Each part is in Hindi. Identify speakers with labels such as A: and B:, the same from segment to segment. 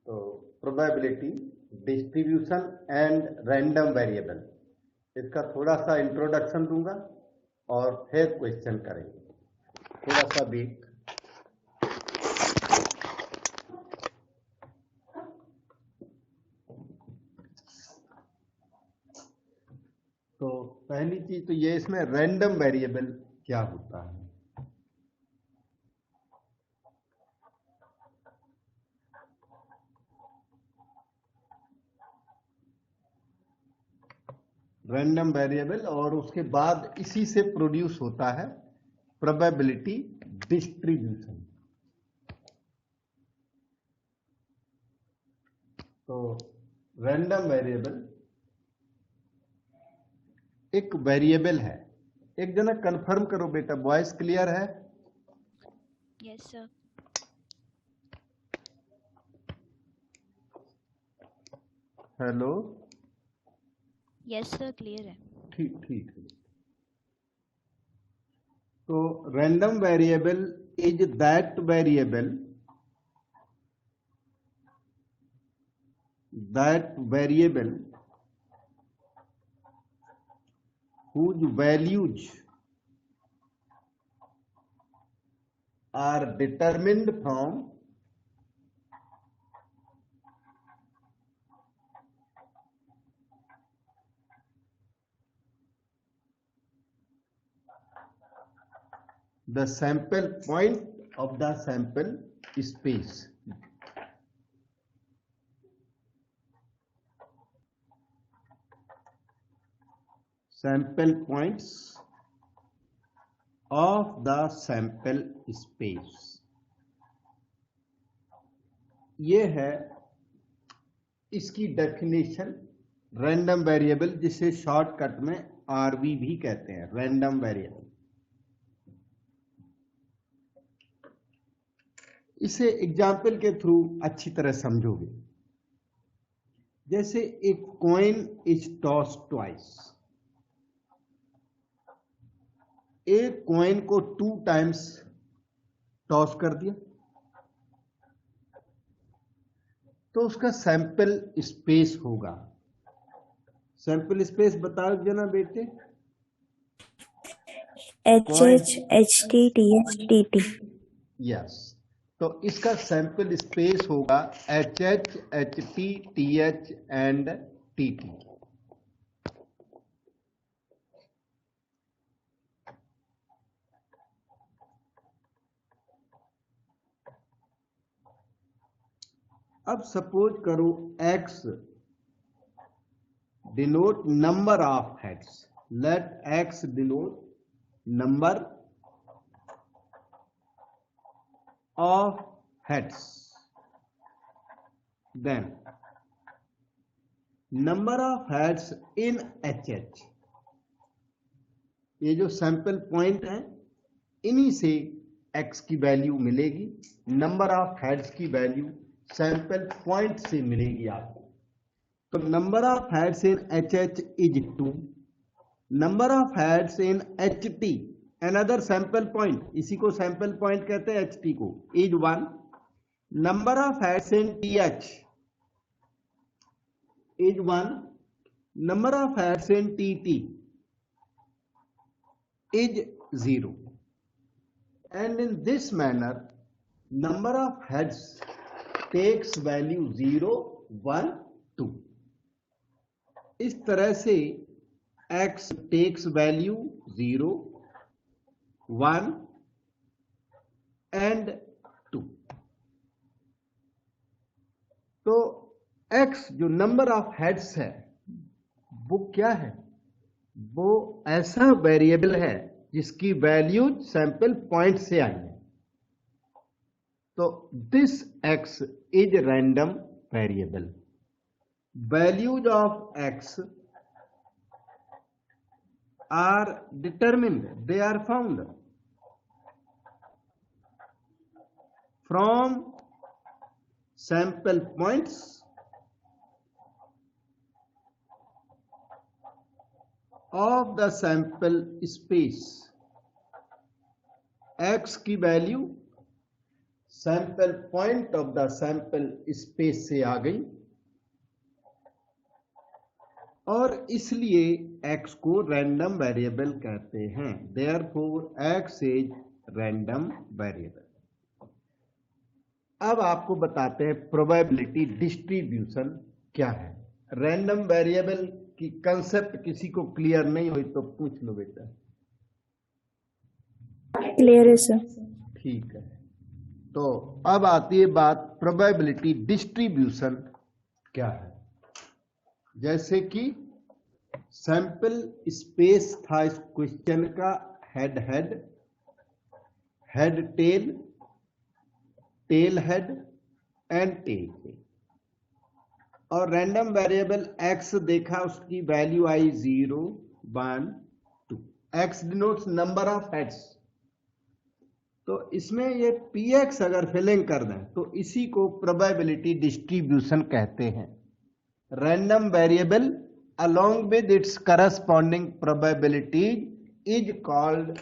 A: तो probability, distribution and random variable, इसका थोड़ा सा इंट्रोडक्शन दूंगा और फिर क्वेश्चन करेंगे। थोड़ा सा वेट। तो पहली चीज तो ये, इसमें रैंडम वेरिएबल क्या होता है। रैंडम वेरिएबल, और उसके बाद इसी से प्रोड्यूस होता है प्रोबेबिलिटी डिस्ट्रीब्यूशन। तो रैंडम वेरिएबल एक वेरिएबल है। एक जना कंफर्म करो बेटा, वॉइस क्लियर है?
B: Yes sir.
A: Hello.
B: Yes sir, clear है।
A: ठीक ठीक है। तो random variable is that variable whose values are determined from the sample point of the sample space. Sample points of the sample space. ये है इसकी डेफिनेशन रैंडम वेरिएबल, जिसे शॉर्टकट में आरवी भी कहते हैं, रैंडम वेरिएबल। इसे एग्जाम्पल के थ्रू अच्छी तरह समझोगे। जैसे एक कॉइन इज टॉस ट्वाइस, एक कॉइन को 2 टाइम्स टॉस कर दिया, तो उसका सैंपल स्पेस होगा। सैंपल स्पेस बताओ जना बेटे।
C: HH HT
A: यस, तो इसका सैंपल स्पेस होगा HH HT TH and TT। अब सपोज करो X denote number of heads. Let X denote number of heads. Then number of heads in HH, ये जो सैंपल पॉइंट है इन्हीं से X की वैल्यू मिलेगी। नंबर ऑफ हेड्स की वैल्यू सैंपल पॉइंट से मिलेगी आपको। तो number of heads in HH is 2, number of heads in HT another sample point, इसी को सैंपल पॉइंट कहते हैं HT को, is 1, number of heads in TH is 1, number of heads in TT is 0, and in this manner number of heads takes value 0 1 2। इस तरह से X takes value 0 1 and 2। तो X जो नंबर ऑफ हेड्स है वो क्या है? वो ऐसा वेरिएबल है जिसकी वैल्यू सैंपल पॉइंट से आई है। तो this X is random variable. Values of X are determined, they are found from sample points of the sample space। X की value sample point of the sample space से आ गई और इसलिए x को रैंडम वेरिएबल कहते हैं। Therefore x is random variable. अब आपको बताते हैं प्रोबेबिलिटी डिस्ट्रीब्यूशन क्या है। रैंडम वेरिएबल की कंसेप्ट किसी को क्लियर नहीं हुई तो पूछ लो बेटा।
C: क्लियर है सर।
A: ठीक है, तो अब आती है बात प्रोबेबिलिटी डिस्ट्रीब्यूशन क्या है। जैसे कि सैंपल स्पेस था इस क्वेश्चन का, head head, head tail, tail head and tail tail, और रैंडम वेरिएबल x देखा, उसकी वैल्यू आई 0 1 2। x denotes number of heads. तो इसमें ये px अगर फिलिंग कर दें तो इसी को प्रोबेबिलिटी डिस्ट्रीब्यूशन कहते हैं। Random variable along with its corresponding probabilities is called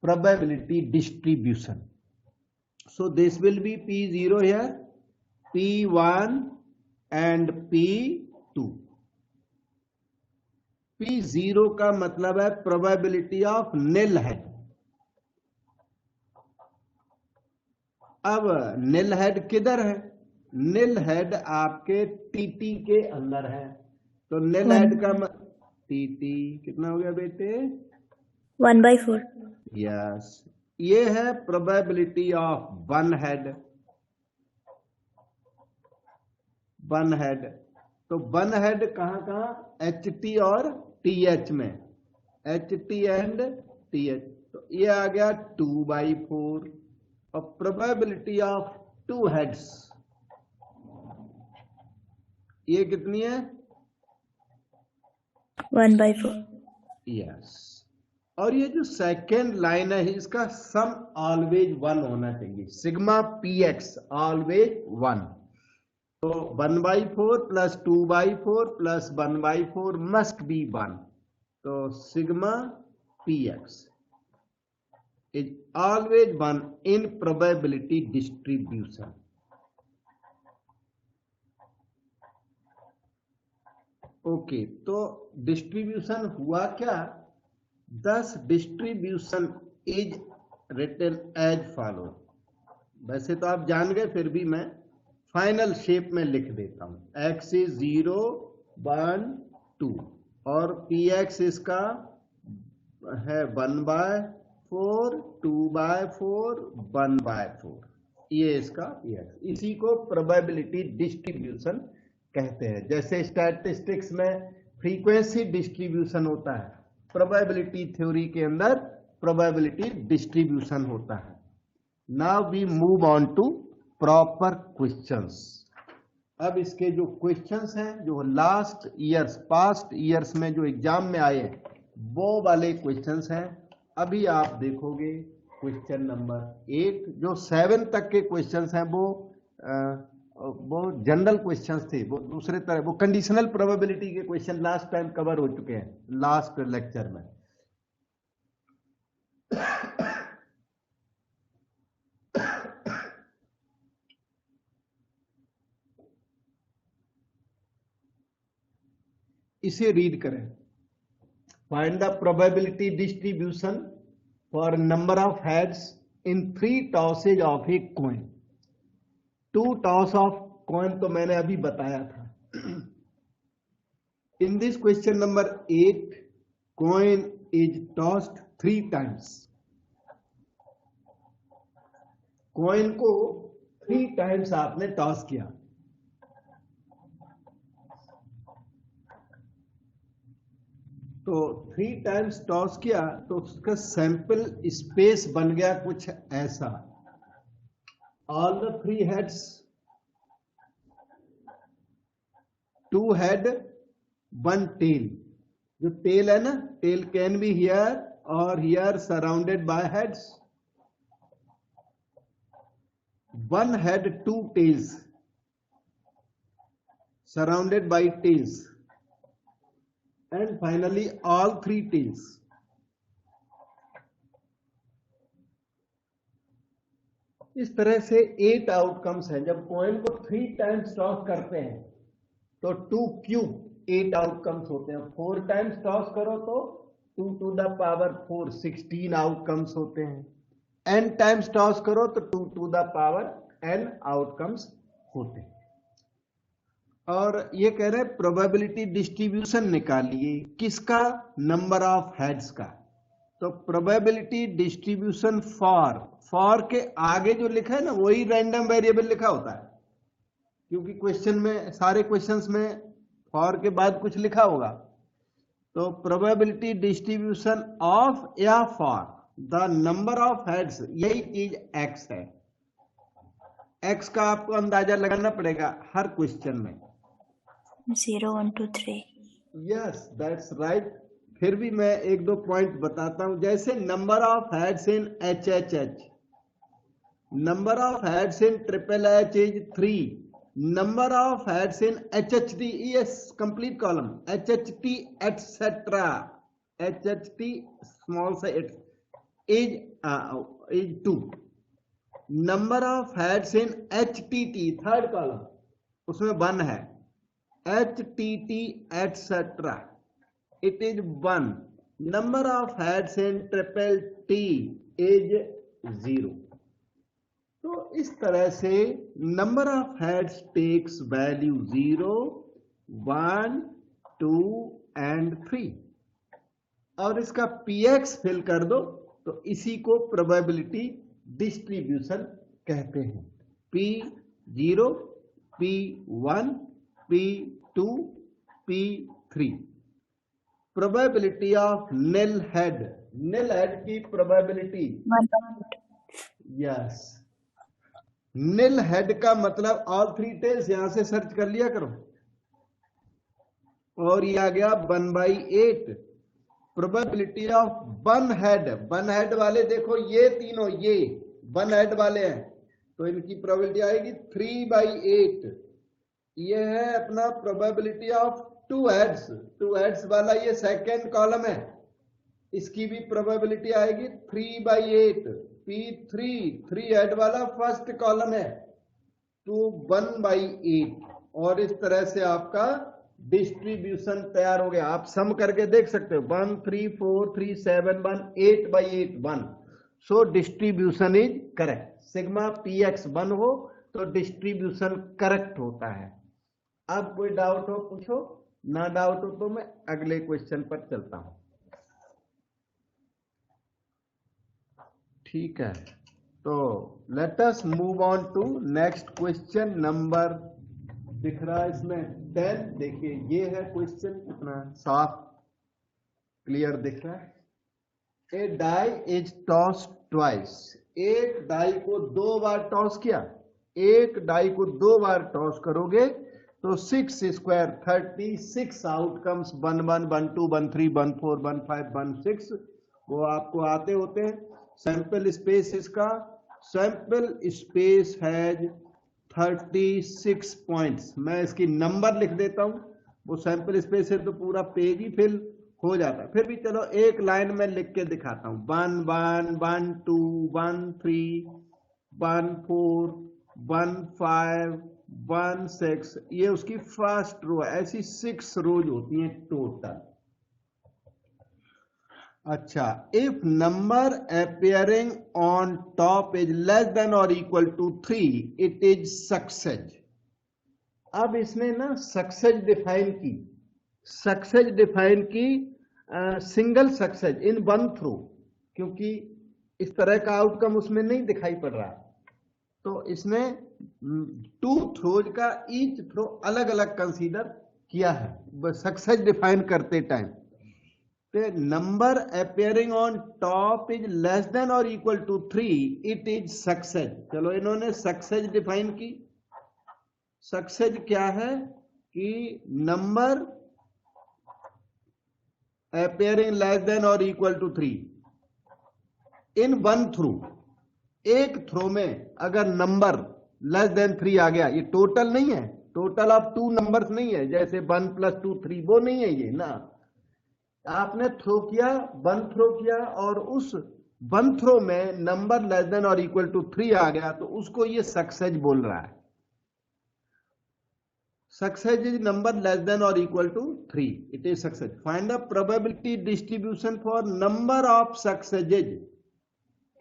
A: probability distribution. So this will be P0 here, P1 and P2. P0 का मतलब है probability of nil head। अब nil head किधर है? nil head आपके TT के अंदर है। तो nil head का TT कितना हो गया बेटे?
C: 1/4।
A: यस, ये है probability of one head. One head, तो वन हेड कहां कहां? HT और TH में, HT एंड TH। तो ये आ गया 2/4। और प्रोबेबिलिटी ऑफ टू हेड्स ये कितनी है?
C: 1/4।
A: यस। और ये जो सेकेंड लाइन है इसका सम ऑलवेज 1 होना चाहिए। Sigma px always 1। तो 1/4 प्लस 2/4 प्लस 1/4 मस्ट बी 1। तो sigma px is always 1 in probability distribution. Okay, तो डिस्ट्रीब्यूशन हुआ क्या? This distribution is written as follow. वैसे तो आप जान गए, फिर भी मैं फाइनल शेप में लिख देता हूं। x इज 0 1 2 और px इसका है 1/4 2/4 1/4। ये इसका px। इसी को प्रोबेबिलिटी डिस्ट्रीब्यूशन कहते हैं। जैसे स्टैटिस्टिक्स में फ्रीक्वेंसी डिस्ट्रीब्यूशन होता है, प्रोबेबिलिटी थ्योरी के अंदर प्रोबेबिलिटी डिस्ट्रीब्यूशन होता है। Now we move on to proper questions. अब इसके जो क्वेश्चंस हैं, जो लास्ट ईयर्स पास्ट ईयर्स में जो एग्जाम में आए हैं, वो वाले क्वेश्चंस हैं। अभी आप देखोगे क्वेश्चन नंबर 8। जो 7 तक के क्वेश्चंस हैं वो जनरल क्वेश्चंस थे, वो दूसरे तरह, वो कंडीशनल प्रोबेबिलिटी के क्वेश्चन लास्ट टाइम कवर हो चुके हैं लास्ट लेक्चर में। इसे रीड करें। Find the probability distribution for number of heads in 3 tosses of a coin. 2 toss of coin तो मैंने अभी बताया था। In this question number 8, coin is tossed 3 times. Coin को 3 टाइम्स आपने टॉस किया। तो 3 टाइम्स टॉस किया तो उसका सैंपल स्पेस बन गया कुछ ऐसा। All the 3 heads, 2 head 1 tail. जो टेल है ना, टेल कैन बी हियर और here surrounded by heads. 1 head 2 tails surrounded by tails, and finally all 3 tails. इस तरह से 8 आउटकम्स हैं। जब कॉइन को 3 टाइम्स टॉस करते हैं तो 2 क्यूब 8 आउटकम्स होते हैं। 4 टाइम्स टॉस करो तो 2 टू द पावर 4 16 आउटकम्स होते हैं। n टाइम्स टॉस करो तो 2 to the power n outcomes होते हैं। और ये कह रहे हैं प्रोबेबिलिटी डिस्ट्रीब्यूशन निकालिए किसका, नंबर ऑफ हेड्स का। तो प्रोबेबिलिटी डिस्ट्रीब्यूशन फॉर के आगे जो लिखा है ना वही रैंडम वेरिएबल लिखा होता है, क्योंकि क्वेश्चन में, सारे क्वेश्चंस में फॉर के बाद कुछ लिखा होगा। तो प्रोबेबिलिटी डिस्ट्रीब्यूशन ऑफ या for the number of heads, यही चीज एक्स है। एक्स का आपको अंदाजा लगाना पड़ेगा हर क्वेश्चन में।
C: 0, 1, 2, 3.
A: Yes that's right. फिर भी मैं एक दो पॉइंट बताता हूं। जैसे number of heads in HHH, number of heads in triple H is 3, number of heads in HHT, yes complete column, HHT etc, HHT small से is 2, number of heads in HTT third column उसमें 1 है, HTT etc it is 1, number of heads in triple T is 0। तो इस तरह से number of heads takes value 0, 1, 2 and 3 और इसका px फिल कर दो तो इसी को प्रोबेबिलिटी डिस्ट्रीब्यूशन कहते हैं। P0, P1, P2, P3। Probability of nil head, nil head की प्रोबेबिलिटी,
C: 1/4.
A: यस निल हेड का मतलब ऑल 3 टेल्स, यहां से सर्च कर लिया करो। और ये आ गया 1/8। प्रोबेबिलिटी ऑफ वन हेड वाले देखो ये तीनों, ये 1 हेड वाले हैं तो इनकी प्रोबेबिलिटी आएगी 3/8। ये है अपना प्रोबेबिलिटी ऑफ 2 हेड्स वाला, ये सेकेंड कॉलम है, इसकी भी प्रोबेबिलिटी आएगी 3/8। P3 3 हेड वाला फर्स्ट कॉलम है तो 1/8। और इस तरह से आपका डिस्ट्रीब्यूशन तैयार हो गया। आप सम करके देख सकते हो 1 3 4 3 7 1 8/8 1। So distribution is correct. Sigma px 1 हो तो डिस्ट्रीब्यूशन करेक्ट होता है। अब कोई डाउट हो पूछो, ना डाउट हो तो मैं अगले क्वेश्चन पर चलता हूं। ठीक है, तो let us move on to next question number, दिख रहा है इसमें 10। देखिए ये है क्वेश्चन, कितना साफ क्लियर दिख रहा है। ए डाई इज टॉस ट्वाइस, एक डाई को 2 बार टॉस किया, एक डाई को 2 बार टॉस करोगे तो 6 स्क्वायर 36 आउटकम्स 1 1 1 2 1 3 1 4 1 5 1 6 वो आपको आते होते हैं। सैंपल स्पेस इसका, सैंपल स्पेस हैज 36 पॉइंट्स। मैं इसकी नंबर लिख देता हूं, वो सैंपल स्पेस है तो पूरा पेज ही फिल हो जाता है। फिर भी चलो एक लाइन में लिख के दिखाता हूं। 1 1 1 2 1 3 1 4 1 5 1 6, ये उसकी फर्स्ट रो है। ऐसी 6 रोज होती हैं टोटल। अच्छा, if number appearing on top is less than और equal to 3 it is success. अब इसने ना सक्सेज डिफाइन की सिंगल सक्सेज इन 1 थ्रो, क्योंकि इस तरह का आउटकम उसमें नहीं दिखाई पड़ रहा, तो इसने 2 थ्रोज का ईच थ्रो अलग अलग कंसीडर किया है सक्सेस डिफाइन करते टाइम। तो number appearing on top is less than और equal to 3 it is success. चलो इन्होंने सक्सेस डिफाइन की। सक्सेस क्या है कि नंबर अपियरिंग लेस देन और इक्वल टू 3 इन 1 थ्रो, एक थ्रो में अगर नंबर लेस देन 3 आ गया, ये टोटल नहीं है, टोटल ऑफ 2 नंबर्स नहीं है, जैसे 1 + 2 3 वो नहीं है ये ना। आपने थ्रो किया, 1 थ्रो किया और उस वन थ्रो में नंबर लेस देन और इक्वल टू 3 आ गया तो उसको ये सक्सेस बोल रहा है। Success is number less than और equal to 3, it is success. Find the probability distribution for number of successes,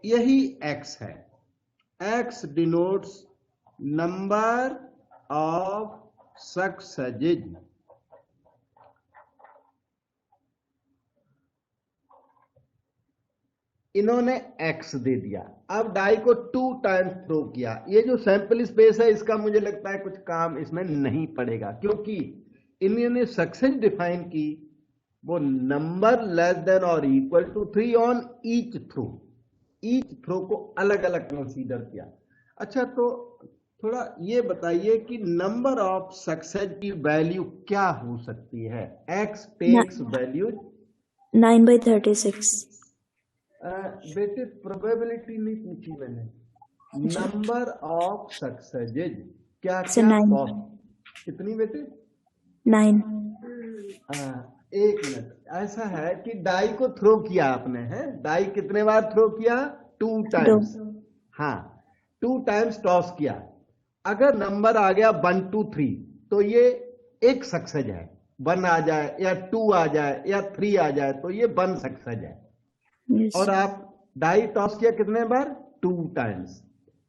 A: यही x है। x denotes number of successes. इन्होंने x दे दिया, अब डाई को 2 टाइम्स थ्रो किया। ये जो सैंपल स्पेस है इसका मुझे लगता है कुछ काम इसमें नहीं पड़ेगा, क्योंकि इन्होंने सक्सेस डिफाइन की वो नंबर लेस देन और equal to 3 on each throw. Each throw को अलग अलग कंसीडर किया। अच्छा, तो थोड़ा ये बताइए कि नंबर ऑफ सक्सेस की वैल्यू क्या हो सकती है? x takes value
C: 9/36।
A: बेटे प्रोबेबिलिटी नहीं पूछी मैंने, नंबर ऑफ सक्सेजेज क्या
C: So,
A: क्या
C: 9.
A: कॉस्ट कितनी बेटे?
C: 9.
A: एक मिनट, ऐसा है कि डाई को थ्रो किया आपने, है डाई कितने बार थ्रो किया? 2 टाइम्स। हाँ, 2 टाइम्स टॉस किया। अगर नंबर आ गया 1 2 3 तो ये एक सक्सेज है। 1 आ जाए या 2 आ जाए या 3 आ जाए तो ये 1 सक्सेज है।
C: Yes.
A: और आप डाई टॉस किया कितने बार? 2 टाइम्स।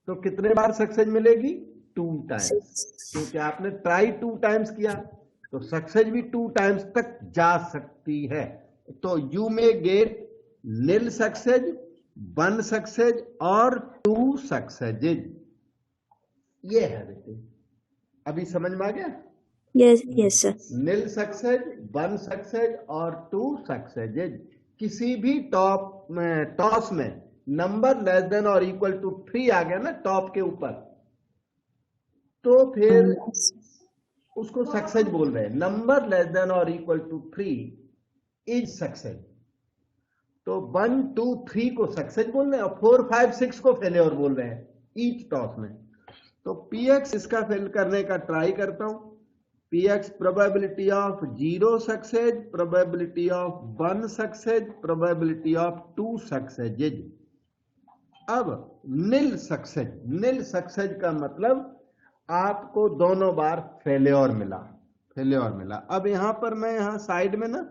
A: तो कितने बार सक्सेस मिलेगी? 2 टाइम्स, क्योंकि आपने ट्राई 2 टाइम्स किया तो सक्सेस भी 2 टाइम्स तक जा सकती है। तो you may get nil success, 1 success और 2 सक्सेजेज। ये है बेटे, अभी समझ में आ गया?
C: Yes, sir.
A: नील सक्सेस, 1 सक्सेस और 2 सक्सेजेज। किसी भी टॉस में नंबर लेस देन और इक्वल टू 3 आ गया ना टॉप के ऊपर, तो फिर उसको सक्सेस बोल रहे हैं। नंबर लेस देन और इक्वल टू 3 इज सक्सेस। तो 1 2 3 को सक्सेस बोल रहे हैं और 4 5 6 को फेलियर बोल रहे हैं ईच टॉस में। तो px इसका फिल करने का ट्राई करता हूं। px probability of 0 success, probability of 1 success, probability of 2 सक्सेजेज। अब नील सक्सेस का मतलब आपको दोनों बार फेलियर मिला। अब यहां पर मैं यहां साइड में ना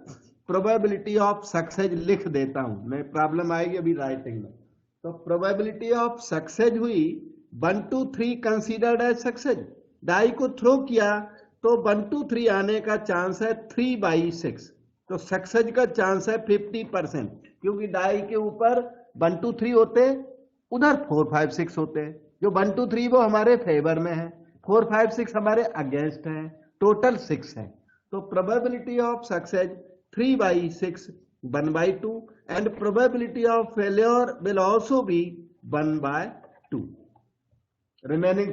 A: प्रोबेबिलिटी ऑफ सक्सेस लिख देता हूं, मैं प्रॉब्लम आएगी अभी राइटिंग में। तो प्रोबेबिलिटी ऑफ सक्सेस हुई 1 2 3 कंसीडर्ड एज सक्सेस। डाई को थ्रो किया तो 1 2 3 आने का चांस है 3/6। तो सक्सेस का चांस है 50%, क्योंकि डाई के ऊपर 1 2 3 होते, उधर 4 5 6 होते हैं। जो 1 2 3 वो हमारे फेवर में है, 4 5 6 हमारे अगेंस्ट है, टोटल 6 है। तो probability of success 3/6, 1/2, and probability of failure will also be 1/2। Remaining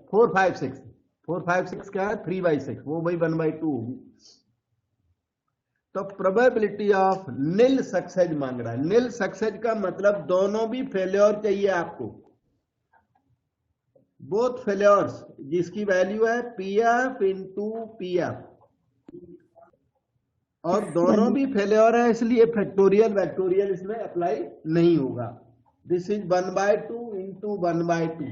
A: 4 5 6 4 5 6 क्या है? 3/6, वो वही 1/2 होगी। तो प्रोबेबिलिटी ऑफ नील सक्सेस मांग रहा है। नील सक्सेस का मतलब दोनों भी फेलियर चाहिए आपको, बोथ फेलियर्स, जिसकी वैल्यू है pf इंटू pf, और दोनों भी फेलियर है, इसलिए फैक्टोरियल इसमें अप्लाई नहीं होगा। This is 1/2 into 1/2,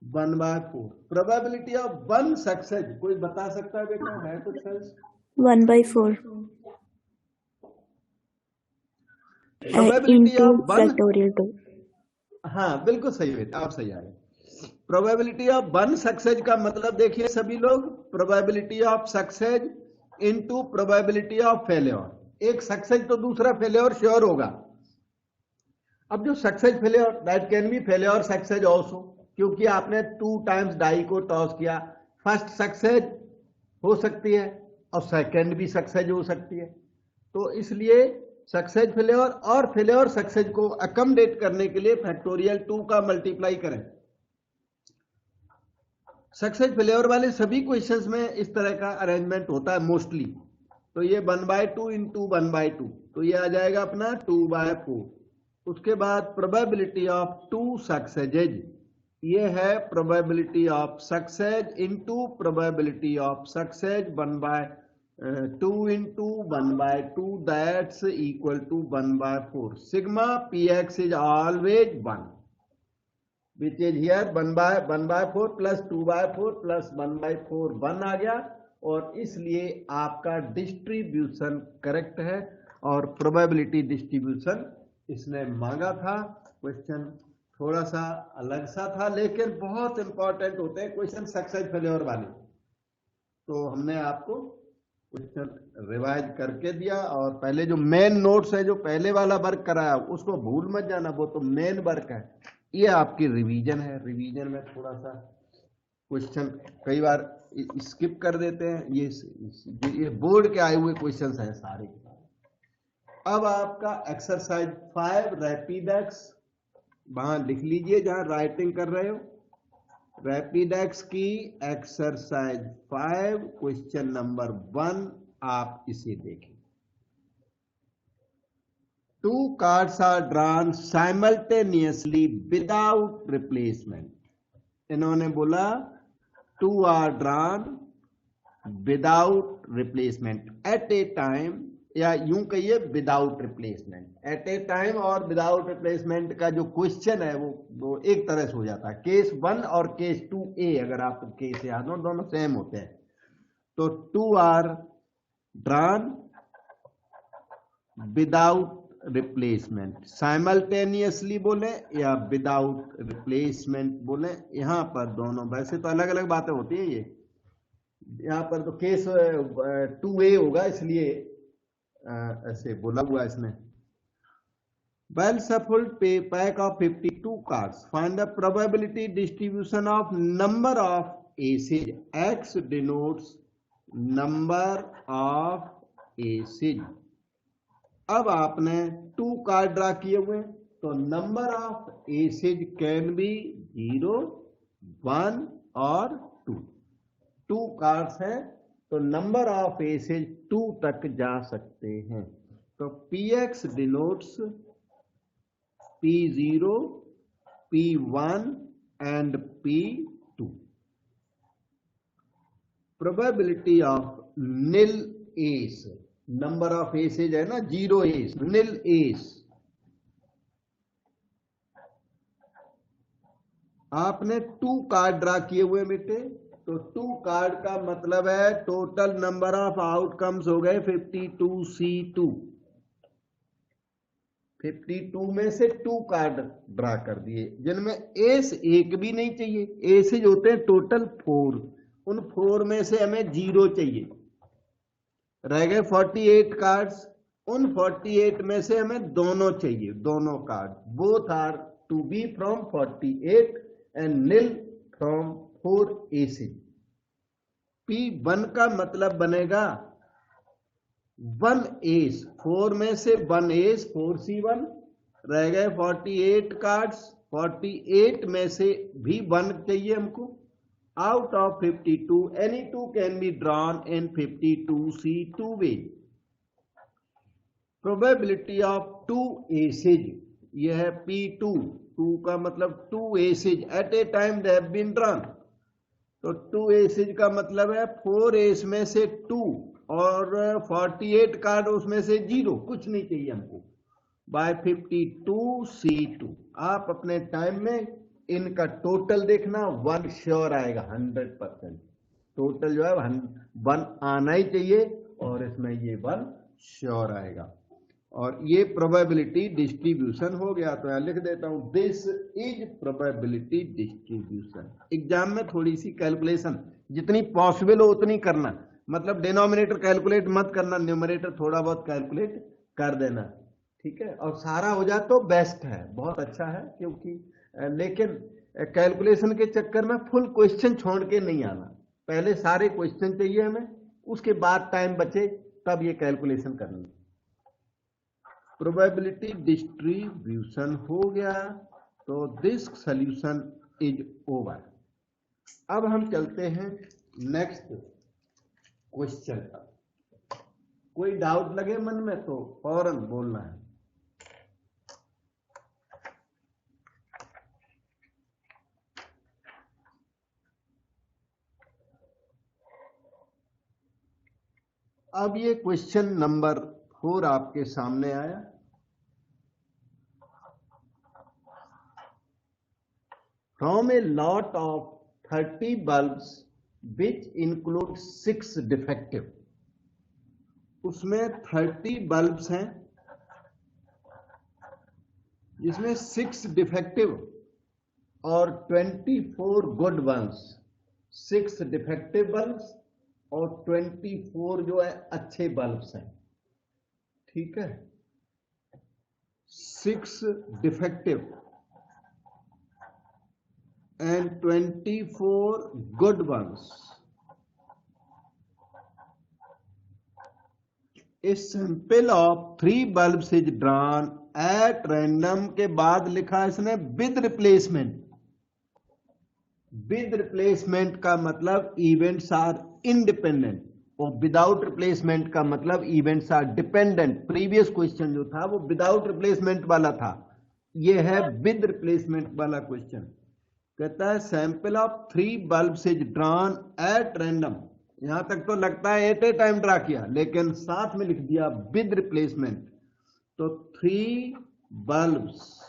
A: 1/4। Probability of 1 success कोई बता सकता है बेटा? है कुछ sense?
C: 1/4
A: probability
C: into
A: of 1,
C: factorial 2.
A: हाँ बिल्कुल सही बेटा, आप सही आ गए। प्रोबेबिलिटी ऑफ 1 सक्सेस का मतलब देखिए सभी लोग, probability of success into probability of failure. एक सक्सेस तो दूसरा फेलियर श्योर होगा। अब जो success failure, that can be failure success also, क्योंकि आपने 2 टाइम्स डाई को टॉस किया। फर्स्ट सक्सेस हो सकती है और सेकंड भी सक्सेस हो सकती है। तो इसलिए सक्सेस फेलियर और फेलियर सक्सेस को अकोमोडेट करने के लिए फैक्टोरियल 2 का मल्टीप्लाई करें। सक्सेस फेलियर वाले सभी क्वेश्चंस में इस तरह का अरेंजमेंट होता है मोस्टली। तो ये 1/2 इंटू 1/2, तो ये आ जाएगा अपना 2/4। उसके बाद प्रोबेबिलिटी ऑफ 2 सक्सेजेज, ये है probability of success into probability of success 1/2 2 into 1/2 that's equal to 1/4. Sigma px is always 1, which is here 1/4 plus 2/4 plus 1/4 1 आ गया, और इसलिए आपका डिस्ट्रीब्यूशन करेक्ट है। और प्रोबेबिलिटी डिस्ट्रीब्यूशन इसने मांगा था। क्वेश्चन थोड़ा सा अलग सा था, लेकिन बहुत इंपॉर्टेंट होते हैं क्वेश्चन सक्सेस फेल्योर वाले, तो हमने आपको क्वेश्चन रिवाइज करके दिया। और पहले जो मेन नोट्स है, जो पहले वाला वर्क कराया, उसको भूल मत जाना, वो तो मेन वर्क है। ये आपकी रिवीजन है। रिवीजन में थोड़ा सा क्वेश्चन कई बार स्किप कर देते हैं। ये बोर्ड के आए हुए क्वेश्चन हैं सारे। अब आपका एक्सरसाइज 5 रैपिडेक्स वहां लिख लीजिए जहां राइटिंग कर रहे हो। रैपिडेक्स की एक्सरसाइज 5 क्वेश्चन नंबर 1 आप इसे देखें। 2 cards are drawn simultaneously without replacement. इन्होंने बोला 2 are drawn without replacement at a time, या यूं कहिए without replacement. At a time और विदाउट रिप्लेसमेंट का जो क्वेश्चन है वो एक तरह से हो जाता है। केस 1 और केस 2A, अगर आपको केस याद हो, दोनों सेम होते हैं। तो 2 are drawn without replacement, simultaneously बोले या विदाउट रिप्लेसमेंट बोले। यहां पर दोनों, वैसे तो अलग अलग बातें होती है। ये यहां पर तो केस 2A होगा, इसलिए ऐसे बोला हुआ इसने। Well shuffled pack of 52 cards. Find the probability distribution of number of aces. X denotes number of aces. अब आपने 2 कार्ड ड्रा किए हुए, तो number of aces can be 0, 1 और 2। 2 कार्ड्स हैं, तो नंबर ऑफ एसेज 2 तक जा सकते हैं। तो px denotes p0, p1 and p2। Probability of nil ace, number of aces है ना 0 एस, नील एस। आपने 2 कार्ड ड्रा किए हुए बेटे, तो 2 कार्ड का मतलब है टोटल नंबर ऑफ आउटकम्स हो गए 52C2। 52 में से 2 कार्ड ड्रा कर दिए, जिनमें एस एक भी नहीं चाहिए। एसेज होते हैं टोटल 4, उन 4 में से हमें 0 चाहिए, रह गए 48 कार्ड्स। उन 48 में से हमें दोनों चाहिए, दोनों card. Both are to be from 48 and nil from 4 aces. P1 का मतलब बनेगा 1 एस, 4 में से 1 एस 4C1, रह गए 48 कार्ड्स। 48 में से भी 1 चाहिए हमको। Out of 52 any 2 can be drawn in 52C2 way. Probability of 2 aces, यह है P2। 2 का मतलब 2 aces at a time they have been drawn. तो 2 एसेज का मतलब है 4 एस में से 2 और 48 कार्ड उसमें से 0, कुछ नहीं चाहिए हमको। बाय 52C2 आप अपने टाइम में इनका टोटल देखना, 1 श्योर आएगा 100%। टोटल जो है 1 आना ही चाहिए, और इसमें ये 1 श्योर आएगा। और ये प्रोबेबिलिटी डिस्ट्रीब्यूशन हो गया। तो यहां लिख देता हूं, this is probability distribution. Exam में थोड़ी सी कैलकुलेशन जितनी पॉसिबल हो उतनी करना, मतलब डिनोमिनेटर कैलकुलेट मत करना, न्यूमरेटर थोड़ा बहुत कैलकुलेट कर देना, ठीक है। और सारा हो जाए तो बेस्ट है, बहुत अच्छा है। क्योंकि लेकिन कैलकुलेशन के चक्कर में फुल क्वेश्चन छोड़ के नहीं आना, पहले सारे क्वेश्चन चाहिए हमें, उसके बाद टाइम बचे तब ये कैलकुलेशन करनी। प्रोबेबिलिटी डिस्ट्रीब्यूशन हो गया, तो दिस सॉल्यूशन इज ओवर। अब हम चलते हैं नेक्स्ट क्वेश्चन पर। कोई डाउट लगे मन में तो फौरन बोलना है। अब ये क्वेश्चन नंबर 4 आपके सामने आया। From a lot of 30 bulbs which include 6 defective, उसमें 30 बल्ब्स हैं जिसमें 6 डिफेक्टिव और 24 गुड बल्ब्स। 6 डिफेक्टिव बल्ब्स और 24 जो है अच्छे बल्ब्स हैं। ठीक है, 6 defective and 24 good ones. A sample of 3 bulbs is drawn at random के बाद लिखा इसने with replacement। with replacement का मतलब events are independent और without replacement का मतलब events are dependent। previous question जो था वो without replacement वाला था, ये है with replacement वाला क्वेश्चन। कहता है sample of 3 bulbs is drawn at random. यहां तक तो लगता है एट ए टाइम ड्रा किया, लेकिन साथ में लिख दिया विद रिप्लेसमेंट। तो 3 bulbs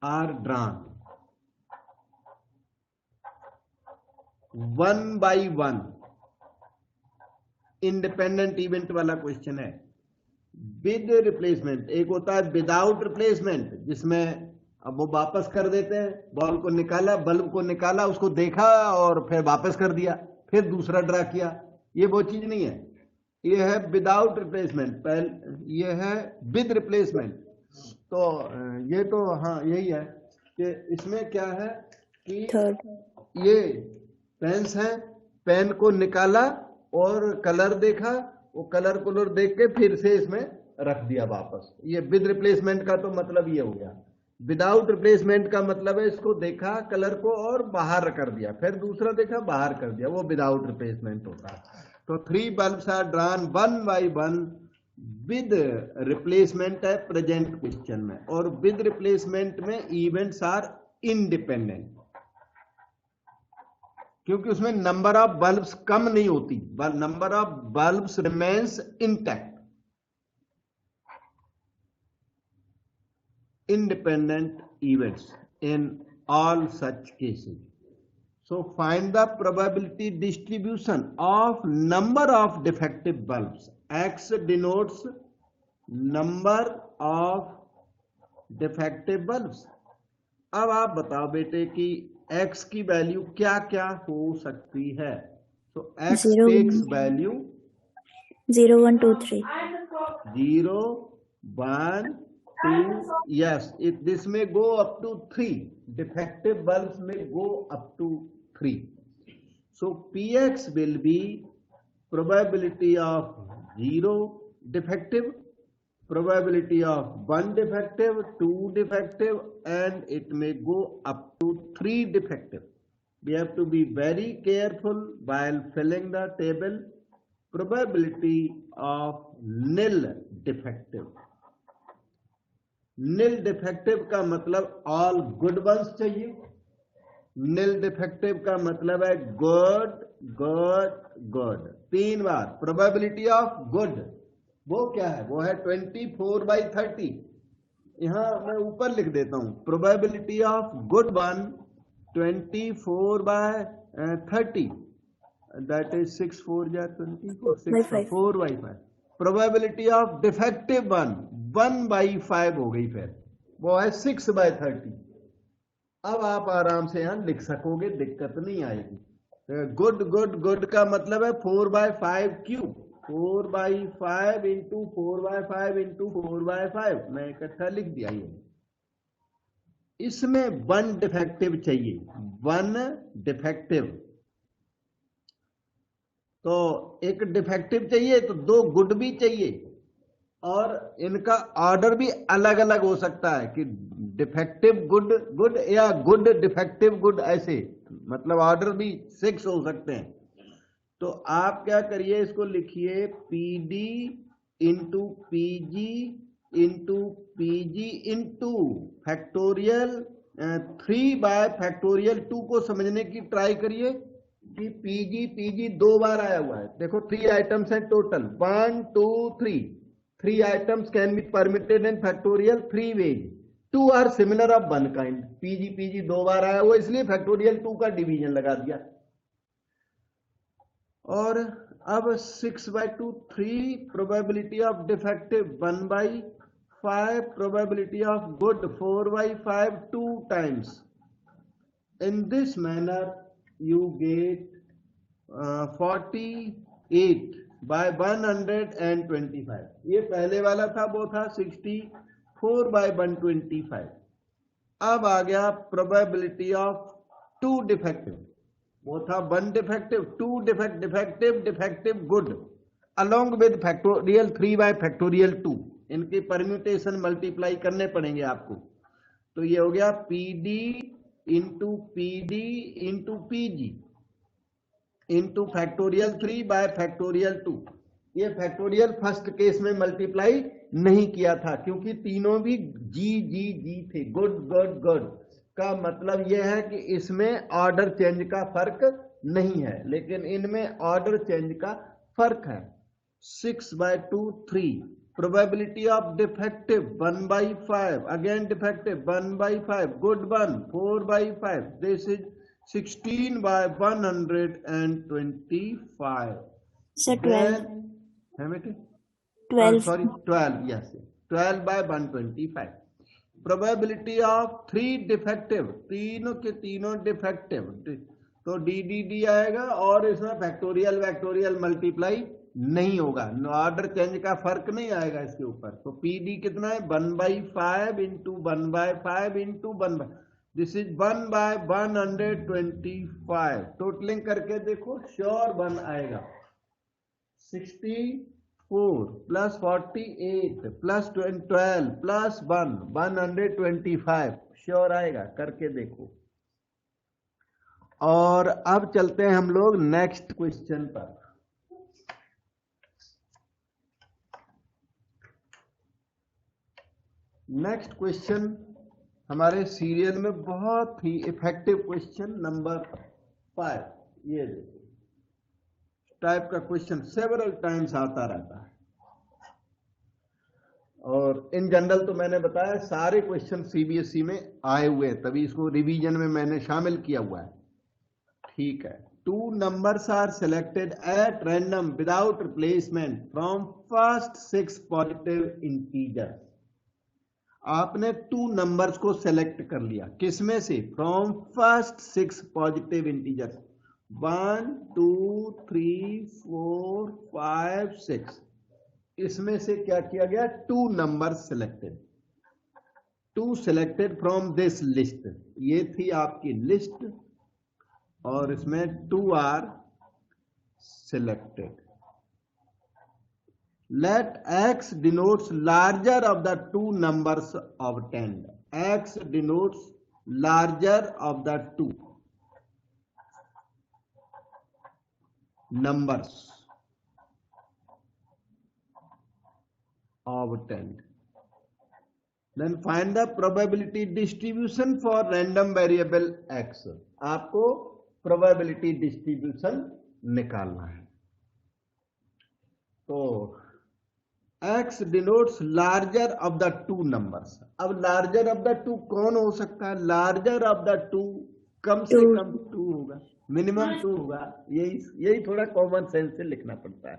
A: are drawn 1 by 1। Independent event वाला क्वेश्चन है। विद रिप्लेसमेंट एक होता है विदाउट रिप्लेसमेंट, जिसमें अब वो वापस कर देते हैं। बॉल को निकाला, बल्ब को निकाला, उसको देखा और फिर वापस कर दिया, फिर दूसरा ड्रा किया। ये वो चीज नहीं है, ये है विदाउट रिप्लेसमेंट। पहले ये है विद रिप्लेसमेंट। तो ये तो हाँ यही है कि इसमें क्या है कि ये पेन्स हैं, पेन को निकाला और कलर देखा, वो कलर देख के फिर से इसमें रख दिया वापस। ये विद रिप्लेसमेंट का तो मतलब ये हो गया। विदाउट रिप्लेसमेंट का मतलब है इसको देखा कलर को और बाहर कर दिया, फिर दूसरा देखा बाहर कर दिया, वो विदाउट रिप्लेसमेंट होता है। तो 3 bulbs are drawn 1 by 1 with replacement है प्रेजेंट क्वेश्चन में, और विद रिप्लेसमेंट में इवेंट्स आर इंडिपेंडेंट, क्योंकि उसमें नंबर ऑफ बल्ब्स कम नहीं होती, number of bulbs remains intact. Independent events in all such cases. So find the probability distribution of number of defective bulbs. X denotes number of defective bulbs. अब आप बताओ बेटे कि x की वैल्यू क्या क्या हो सकती है। तो x takes value
C: 0, 1, 2, 3.
A: 0, 1, 2, yes, this may go up to 3. Defective bulbs may go up to 3. So Px will be probability of 0 defective, probability of 1 defective, 2 defective, and it may go up to 3 defective. We have to be very careful while filling the table. Probability of nil defective. Nil defective का मतलब ऑल गुड वंस चाहिए। नील डिफेक्टिव का मतलब है good good good 3 bar. Probability of good वो क्या है, वो है 24/30। यहां मैं ऊपर लिख देता हूं probability of good one 24/30, that is 6 4 जा 24, 6 4/5। प्रोबेबिलिटी ऑफ डिफेक्टिव वन 1/5 हो गई, फिर वो है 6/30। अब आप आराम से यहां लिख सकोगे, दिक्कत नहीं आएगी। गुड गुड गुड का मतलब है 4/5 क्यूब, 4/5 इंटू 4/5 इंटू 4/5, मैं इकट्ठा लिख दिया। ये इसमें 1 डिफेक्टिव चाहिए, 1 डिफेक्टिव। तो एक डिफेक्टिव चाहिए तो 2 गुड भी चाहिए, और इनका ऑर्डर भी अलग अलग हो सकता है कि डिफेक्टिव गुड गुड या गुड डिफेक्टिव गुड, ऐसे मतलब ऑर्डर भी 6 हो सकते हैं। तो आप क्या करिए, इसको लिखिए PD into PG into PG into factorial 3/2 को समझने की ट्राई करिए। कि पीजी 2 बार आया हुआ है। देखो 3 आइटम्स हैं total, 1 2 3, 3 items can be permuted in factorial 3 ways, 2 are similar of 1 kind. PG 2 बार आया हुआ इसलिए फैक्टोरियल 2 का डिवीजन लगा दिया। और अब 6/2 3, probability of defective 1/5, probability of good 4/5, 2 times. In this manner you get 48/125। ये पहले वाला था, वो था 64/125। अब आ गया प्रोबेबिलिटी ऑफ 2 डिफेक्टिव, वो था 1 defective, 2 defective good along with factorial 3/2। इनके परम्यूटेशन मल्टीप्लाई करने पड़ेंगे आपको। तो ये हो गया PD into PD into PG into factorial 3/2। ये फैक्टोरियल फर्स्ट केस में मल्टीप्लाई नहीं किया था क्योंकि तीनों भी जी थे, गुड का मतलब यह है कि इसमें ऑर्डर चेंज का फर्क नहीं है, लेकिन इनमें ऑर्डर चेंज का फर्क है। 6/2 3, probability of defective 1/5, again defective 1/5, good 1 4/5, this is 16/125।
C: Sir, 12.
A: Then
C: 12.
A: sorry 12, yes, 12/125। probability of 3 defective, तीनों के तीनों डिफेक्टिव, तो डी आएगा और इसमें फैक्टोरियल मल्टीप्लाई नहीं होगा, ऑर्डर चेंज का फर्क नहीं आएगा इसके ऊपर। तो PD कितना है 1/5 into 1/5 into 1, this is 1/125। Totalling करके देखो श्योर 1 आएगा। 64 प्लस 48 प्लस 12 प्लस 1 125 श्योर आएगा, करके देखो। और अब चलते हैं हम लोग नेक्स्ट क्वेश्चन पर। नेक्स्ट क्वेश्चन हमारे सीरियल में बहुत ही इफेक्टिव क्वेश्चन नंबर 5। ये देखो, टाइप का क्वेश्चन सेवरल टाइम्स आता रहता है, और इन जनरल तो मैंने बताया सारे क्वेश्चन CBSE में आए हुए हैं, तभी इसको रिवीजन में मैंने शामिल किया हुआ है। ठीक है, 2 numbers are selected at random without replacement from first 6 positive integers। आपने 2 नंबर्स को सेलेक्ट कर लिया, किसमें से? From first 6 positive integers 1 2 3 4 5 6। इसमें से क्या किया गया? 2 numbers selected, 2 selected from this list. ये थी आपकी लिस्ट और इसमें 2 are selected. Let X denotes larger of the 2 numbers obtained। X denotes larger of the 2 numbers obtained। Then find the probability distribution for random variable X। आपको probability distribution निकालना है। तो X denotes larger of the 2 numbers। अब larger of the 2 कौन हो सकता है? larger of the 2 कम से कम 2 होगा, मिनिमम 2 होगा। यही थोड़ा कॉमन सेंस से लिखना पड़ता है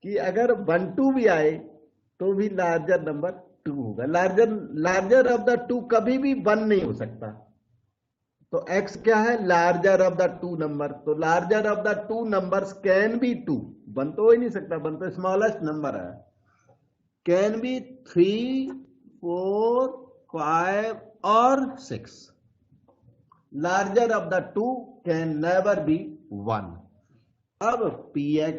A: कि अगर 1 2 भी आए तो भी लार्जर नंबर 2 होगा। लार्जर ऑफ द 2 कभी भी 1 नहीं हो सकता। तो X क्या है? Larger of the 2 number. तो larger of the 2 numbers can be 2, 1 तो हो ही नहीं सकता, 1 तो स्मॉलेस्ट नंबर है। कैन बी 3 4 5 और 6। Larger of the 2 can never be 1। अब Px,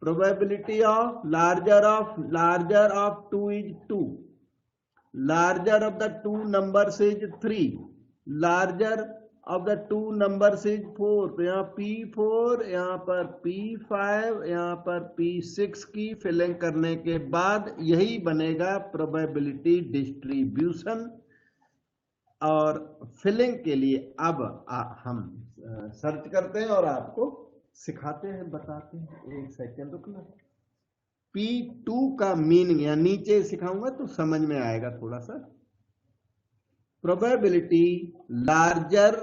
A: probability of larger of 2 is 2, larger of the 2 numbers is 3, larger of the 2 numbers is 4। तो यहाँ P4, यहाँ पर P5, यहाँ पर P6 की फिलिंग करने के बाद यही बनेगा प्रोबेबिलिटी डिस्ट्रीब्यूशन। और फिलिंग के लिए अब हम सर्च करते हैं और आपको सिखाते हैं, बताते हैं। एक सेकेंड रुकना। P2 का मीनिंग या नीचे सिखाऊंगा तो समझ में आएगा थोड़ा सा। Probability larger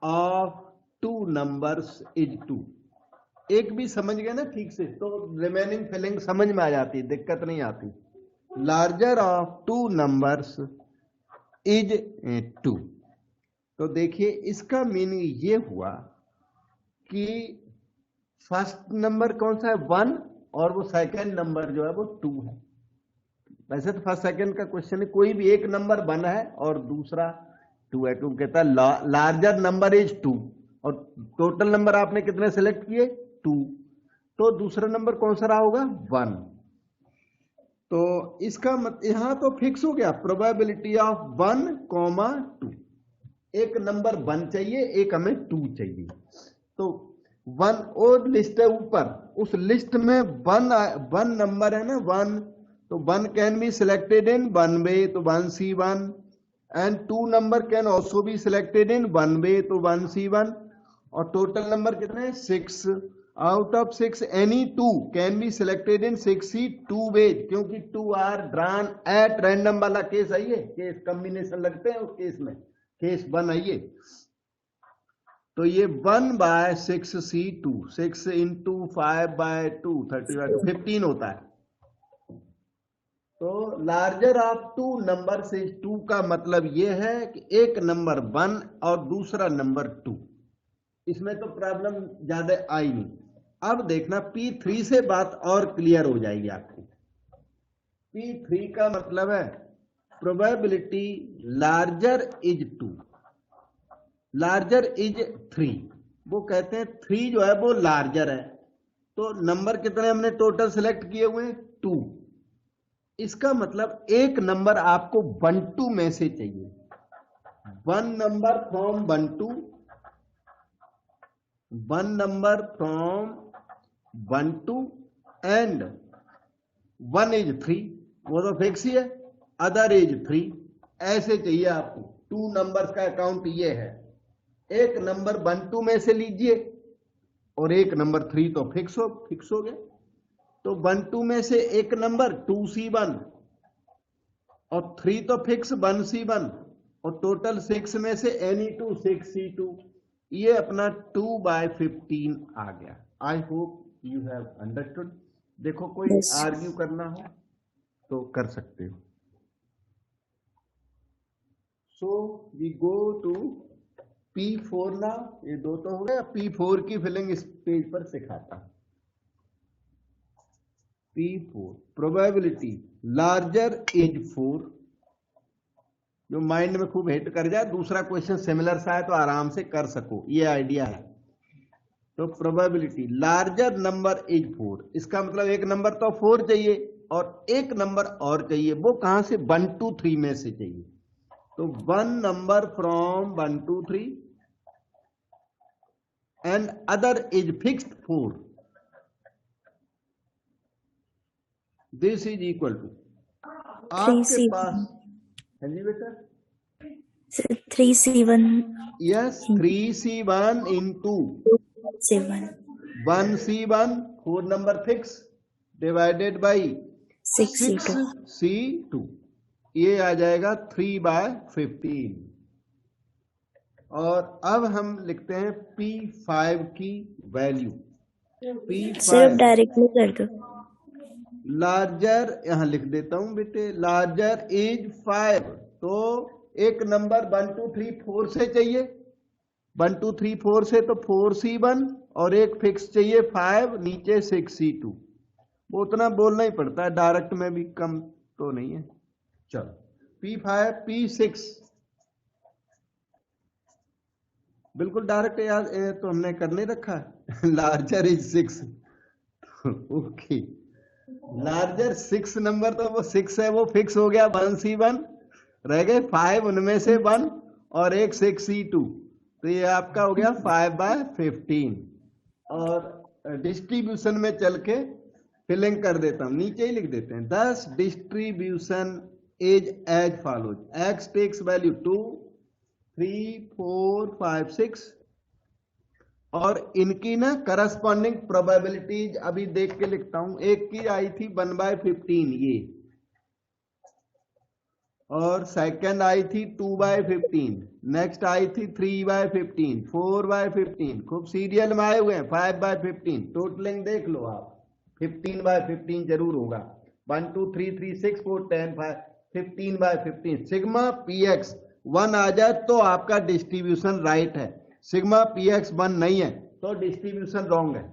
A: of two numbers is 2। एक भी समझ गए ना ठीक से तो रिमेनिंग फिलिंग समझ में आ जाती, दिक्कत नहीं आती। Larger of two numbers is 2। तो देखिए इसका मीनिंग ये हुआ कि फर्स्ट नंबर कौन सा है 1 और वो सेकंड नंबर जो है वो 2 है। वैसे तो फर्स्ट सेकंड का क्वेश्चन है, कोई भी एक नंबर 1 है और दूसरा 2 है, क्योंकि कहता है लार्जर नंबर इज 2 और टोटल नंबर आपने कितने सेलेक्ट किए 2, तो दूसरा नंबर कौन सा रहा होगा 1। तो इसका यहां तो फिक्स हो गया प्रोबेबिलिटी ऑफ 1, 2। एक नंबर 1 चाहिए, एक हमें 2 चाहिए। तो 1 और लिस्ट है ऊपर, उस लिस्ट में 1 नंबर है ना 1, तो 1 can be selected in 1 way, तो 1C1 and 2 number can also be selected in 1 way, तो 1C1। और टोटल नंबर कितने हैं 6। Out of 6 any 2 can be selected in 6C 2 ways, क्योंकि 2 आर ड्रॉन एट रैंडम वाला केस है ये, केस कॉम्बिनेशन लगते हैं उस केस में, केस 1 है ये। तो ये 1/6C2, 6 इंटू 5/2 30/2 15 होता है। तो लार्जर ऑफ टू नंबर से 2 का मतलब ये है कि एक नंबर 1 और दूसरा नंबर 2। इसमें तो प्रॉब्लम ज्यादा आई नहीं। अब देखना P3 से बात और क्लियर हो जाएगी आपको। P3 का मतलब है probability larger is 2, larger is 3। वो कहते हैं 3 जो है वो लार्जर है, तो नंबर कितने हमने टोटल सिलेक्ट किए हुए 2। इसका मतलब एक नंबर आपको 1 2 में से चाहिए। 1 number from 1 2, 1 number from 1 2 and 1 is 3, वो तो फिक्स ही है, अदर इज 3। ऐसे चाहिए आपको। 2 नंबर्स का अकाउंट ये है, एक नंबर 1 2 में से लीजिए और एक नंबर 3 तो फिक्स हो गया। तो 1 2 में से एक नंबर 2C1 और 3 तो फिक्स 1C1 और टोटल 6 में से एनी 2 6C2। ये अपना 2/15 आ गया। I hope you have understood. देखो कोई
C: Yes.
A: आर्ग्यू करना हो तो कर सकते हो। So we go to P4 ना, ये 2 तो हो गया। P4 की फिलिंग इस पेज पर सिखाता हूं। P4 probability larger is 4। जो माइंड में खूब हिट कर जाए, दूसरा क्वेश्चन सिमिलर सा है तो आराम से कर सको, ये आइडिया है। तो प्रोबेबिलिटी लार्जर नंबर इज 4, इसका मतलब एक नंबर तो 4 चाहिए और एक नंबर और चाहिए। वो कहां से 1 2 3 में से चाहिए। तो 1 number from 1 2 3 and other is fixed 4। This is equal to आपके पास, हाँ जी बेटा,
C: 3C1
A: yes 3C1 into
C: 7
A: 1C1 4 number fix divided by
C: 6C2
A: 6C2, ये आ जाएगा 3/15। और अब हम लिखते हैं P5 की वैल्यू।
C: सिर्फ
A: P5
C: डायरेक्टली कर दो।
A: लार्जर, यहां लिख देता हूं बेटे, लार्जर इज 5। तो एक नंबर 1 2 3 4 से चाहिए, 1 2 3 4 से, तो 4C1 और एक फिक्स चाहिए 5, नीचे 6C2। वो उतना बोलना ही पड़ता है, डायरेक्ट में भी कम तो नहीं है। चलो P5 P6 बिल्कुल डायरेक्ट याद तो हमने कर नहीं रखा है। Larger is 6। Okay, larger 6 number, तो वो 6 है, वो फिक्स हो गया 1C1, रह गए 5, उनमें से 1 और एक 6C2, तो ये आपका हो गया 5/15। और डिस्ट्रीब्यूशन में चल के फिलिंग कर देता हूं, नीचे ही लिख देते हैं। This distribution is as follows. X takes value 2 3 4 5 6 और इनकी ना करस्पॉन्डिंग प्रोबेबिलिटीज अभी देख के लिखता हूं। एक की आई थी 1/15 ये, और सेकंड आई थी 2/15, नेक्स्ट आई थी 3/15, 4/15, खूब सीरियल में आए हुए हैं 5/15। टोटलिंग देख लो आप, 15/15 जरूर होगा। 1 2 3 3 6 4 10 5 15/15। सिग्मा px 1 आ जाए तो आपका डिस्ट्रीब्यूशन राइट है, सिग्मा px 1 नहीं है तो डिस्ट्रीब्यूशन रॉन्ग है।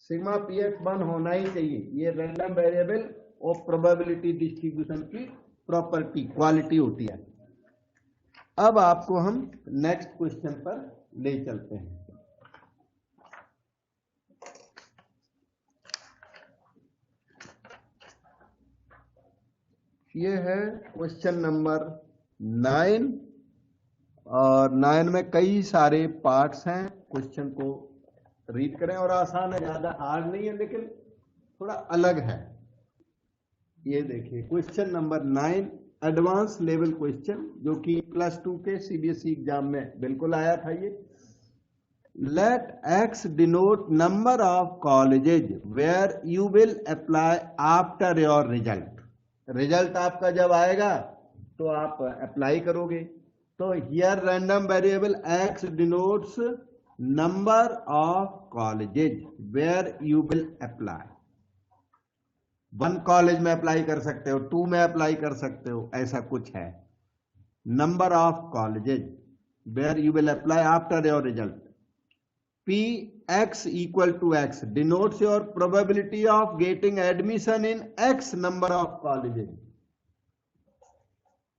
A: सिग्मा px 1 होना ही चाहिए, ये रैंडम वेरिएबल और प्रोबेबिलिटी डिस्ट्रीब्यूशन की प्रॉपर्टी क्वालिटी होती है। अब आपको हम नेक्स्ट क्वेश्चन पर ले चलते हैं। ये है क्वेश्चन नंबर 9, और 9 में कई सारे पार्ट्स हैं। क्वेश्चन को रीड करें, और आसान है, ज्यादा हार्ड नहीं है लेकिन थोड़ा अलग है। ये देखिए question number 9, advance level question, जो कि +2 के सीबीएसई एग्जाम में बिल्कुल आया था ये। Let X denote number of colleges where you will apply after your result. Result आपका जब आएगा तो आप अप्लाई करोगे। तो here random variable X denotes number of colleges where you will apply. 1 college में अप्लाई कर सकते हो, 2 में अप्लाई कर सकते हो, ऐसा कुछ है। Number of colleges where you will apply after your result. P x equal to x denotes your probability of getting admission in x number of colleges.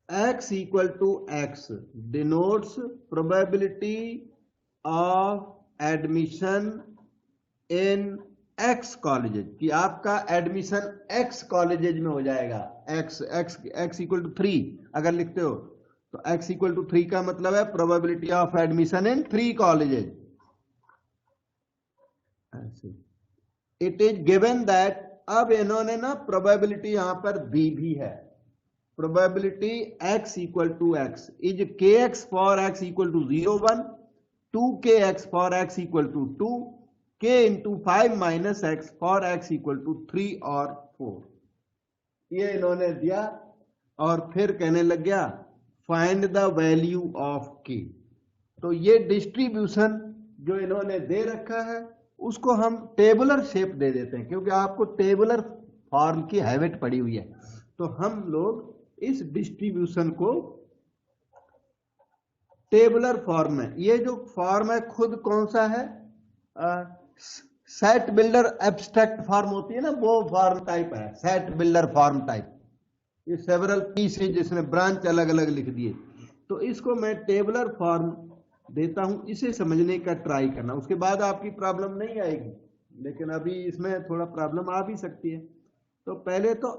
A: X equal to x denotes probability of admission in x colleges, कि आपका एडमिशन x कॉलेजेज में हो जाएगा। x equal to 3 अगर लिखते हो तो x equal to 3 का मतलब है probability of admission in 3 colleges. It is given that, अब इन्होंने ना प्रोबेबिलिटी यहां पर दी भी है। Probability x equal to X is kx for x equal to 0 1, 2kx for x equal to 2, k into 5 minus x for x equal to 3 और 4। ये इन्होंने दिया और फिर कहने लग गया find the value of k। तो ये डिस्ट्रीब्यूशन जो इन्होंने दे रखा है उसको हम टेबुलर शेप दे देते हैं, क्योंकि आपको टेबुलर फॉर्म की हैबिट पड़ी हुई है। तो हम लोग इस डिस्ट्रीब्यूशन को टेबुलर फॉर्म में, ये जो फॉर्म है खुद कौन सा है, सेट बिल्डर एब्स्ट्रैक्ट फॉर्म होती है ना, वो फॉर्म टाइप है, सेट बिल्डर फॉर्म टाइप। ये सेवरल पीसेज जिसमें ब्रांच अलग अलग लिख दिए, तो इसको मैं टेबुलर फॉर्म देता हूं, इसे समझने का ट्राई करना, उसके बाद आपकी प्रॉब्लम नहीं आएगी, लेकिन अभी इसमें थोड़ा प्रॉब्लम आ भी सकती है। तो पहले तो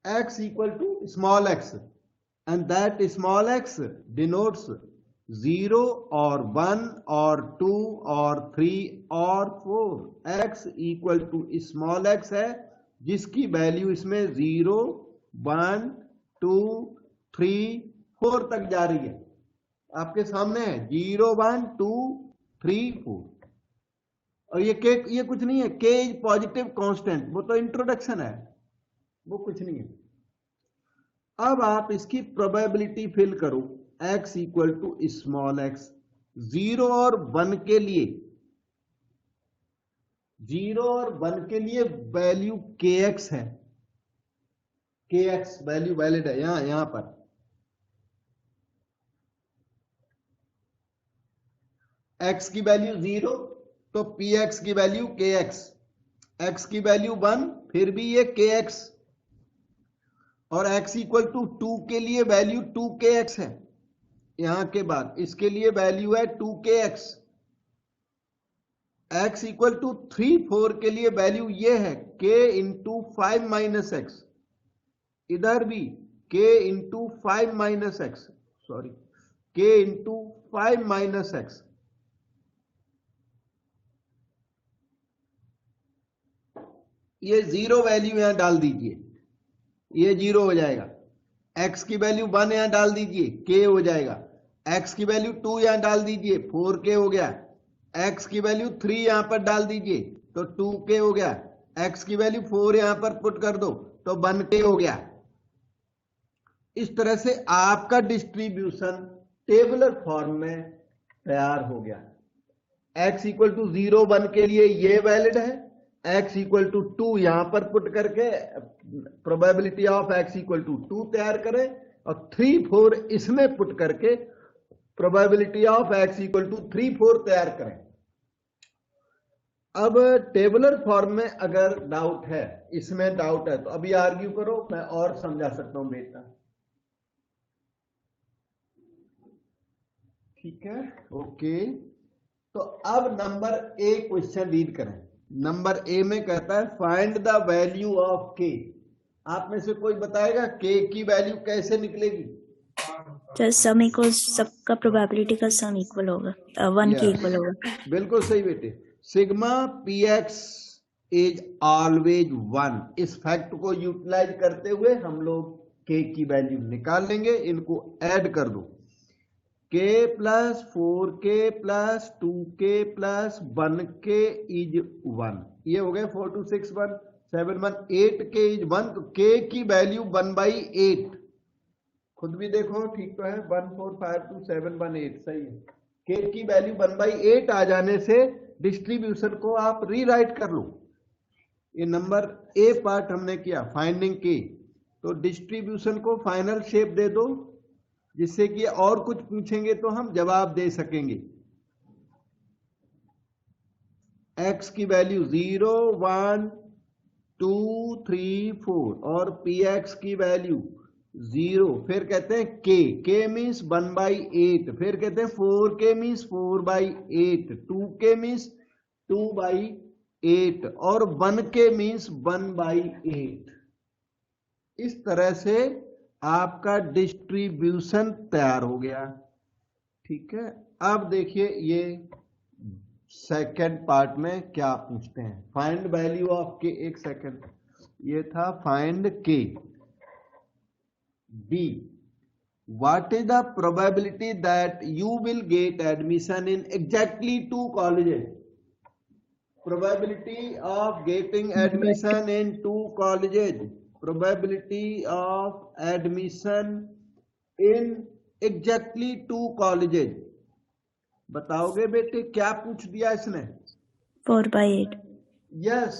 A: x equal to small x, and that small x denotes 0 और 1 और 2 और 3 और 4। x equal to small x है जिसकी वैल्यू इसमें 0 1 2 3 4 तक जा रही है, आपके सामने है 0 1 2 3 4। और ये कुछ नहीं है, k इज पॉजिटिव कांस्टेंट, वो तो इंट्रोडक्शन है, वो कुछ नहीं है। अब आप इसकी प्रोबेबिलिटी फिल करो, x equal to small x 0 और 1 के लिए, 0 और 1 के लिए वैल्यू kx है, kx वैल्यू वैलिड है यहां पर। x की वैल्यू 0 तो px की वैल्यू kx, x की वैल्यू 1 फिर भी ये kx, और x इक्वल टू 2 के लिए वैल्यू 2kx है यहां के बाद, इसके लिए वैल्यू है 2kx। x इक्वल टू 3 4 के लिए वैल्यू ये है k इंटू 5 माइनस एक्स, इधर भी k into 5 minus x, sorry k into 5 minus x. ये 0 वैल्यू यहां डाल दीजिए, ये 0 हो जाएगा। x की वैल्यू 1 यहां डाल दीजिए, k हो जाएगा। x की वैल्यू 2 यहां डाल दीजिए, 4k हो गया। x की वैल्यू 3 यहां पर डाल दीजिए तो 2k हो गया। x की वैल्यू 4 यहां पर पुट कर दो तो 1k हो गया। इस तरह से आपका डिस्ट्रीब्यूशन टेबुलर फॉर्म में तैयार हो गया। x इक्वल टू 0 1 के लिए ये वैलिड है, x इक्वल टू 2 यहां पर पुट करके probability of x equal to 2 तैयार करें और 3 4 इसमें पुट करके probability of x equal to 3 4 तैयार करें। अब टेबुलर फॉर्म में अगर डाउट है, इसमें डाउट है तो अभी आर्ग्यू करो, मैं और समझा सकता हूं बेटा। ठीक है, ओके। तो अब नंबर ए क्वेश्चन रीड करें। नंबर ए में कहता है फाइंड द वैल्यू ऑफ के। आप में से कोई बताएगा के की वैल्यू कैसे निकलेगी?
C: सर सम इक्वल, सबका प्रोबेबिलिटी का सम इक्वल होगा, 1 के इक्वल होगा।
A: बिल्कुल सही बेटे। Sigma P x is always 1, इस फैक्ट को यूटिलाइज करते हुए हम लोग के की वैल्यू निकाल लेंगे। इनको ऐड कर दो, k plus 4k plus 2k plus 1k is 1, ये हो गए 4 2 6 1 7 1 8k इज 1। तो k की वैल्यू 1/8, खुद भी देखो ठीक तो है, 1 4 5 2 7 1 8 सही है। k की वैल्यू 1/8 आ जाने से डिस्ट्रीब्यूशन को आप रीराइट कर लो। ये नंबर ए पार्ट हमने किया फाइंडिंग के, तो डिस्ट्रीब्यूशन को फाइनल शेप दे दो जिससे कि और कुछ पूछेंगे तो हम जवाब दे सकेंगे। x की वैल्यू 0 1 2 3 4 और px की वैल्यू 0, फिर कहते हैं k मीन्स 1/8, फिर कहते हैं 4k मीन्स 4/8, 2k मीन्स 2/8 और 1k मीन्स 1/8। इस तरह से आपका डिस्ट्रीब्यूशन तैयार हो गया। ठीक है, अब देखिए ये सेकंड पार्ट में क्या पूछते हैं। फाइंड वैल्यू ऑफ के, एक सेकंड, ये था find K. B, what is the probability that you will get admission in exactly 2 colleges? Probability of getting admission in 2 colleges, probability of admission in exactly 2 colleges। बताओगे बेटे क्या पूछ दिया इसने?
C: 4/8।
A: यस,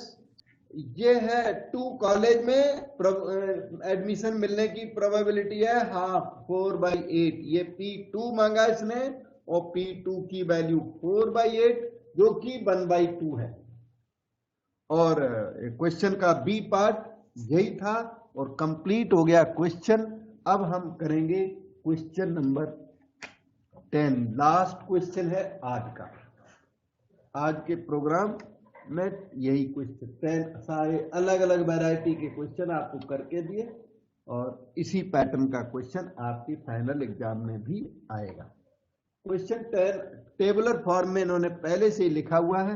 A: ये है 2 कॉलेज में एडमिशन मिलने की प्रोबेबिलिटी है हाफ, 4/8। ये P2 मांगा इसने और P2 की वैल्यू 4/8 जो कि 1/2 है। और क्वेश्चन का बी पार्ट यही था और कंप्लीट हो गया क्वेश्चन। अब हम करेंगे क्वेश्चन नंबर 10, लास्ट क्वेश्चन है आज का। आज के प्रोग्राम में यही क्वेश्चन 10, सारे अलग अलग वैरायटी के क्वेश्चन आपको करके दिए और इसी पैटर्न का क्वेश्चन आपकी फाइनल एग्जाम में भी आएगा। क्वेश्चन 10 टेबुलर फॉर्म में इन्होंने पहले से ही लिखा हुआ है।